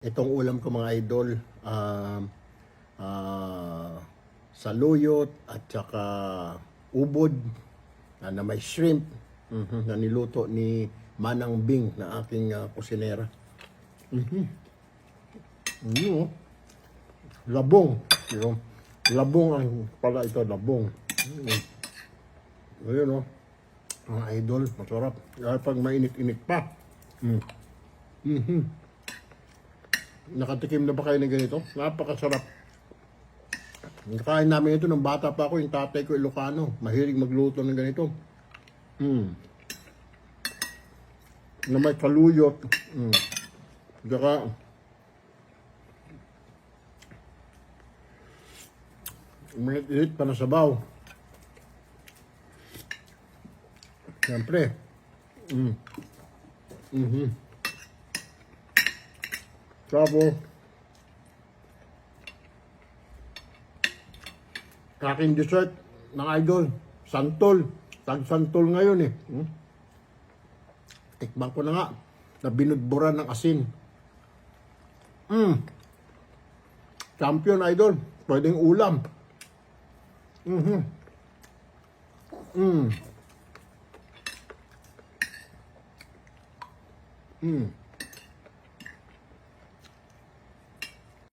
Itong ulam ko mga idol, ah, saluyot at saka ubod na may shrimp na niluto ni Manang Bing na aking kusinera. Oh. Labong. Labong ang pala ito, labong. Ayun mga idol, masarap. Lalo pag mainit-init pa. Nakatikim na ba kayo ng ganito? Napakasarap. Nakain namin ito nung bata pa ako, yung tatay ko Ilocano. Mahilig magluto ng ganito. Na may kaluyot. Saka, mainit pa na sabaw. Siyempre. Tapos, aking dessert ng idol, santol. Tag-santol ngayon eh. Tikman ko na nga, na binudburan ng asin. Champion idol, pwedeng ulam.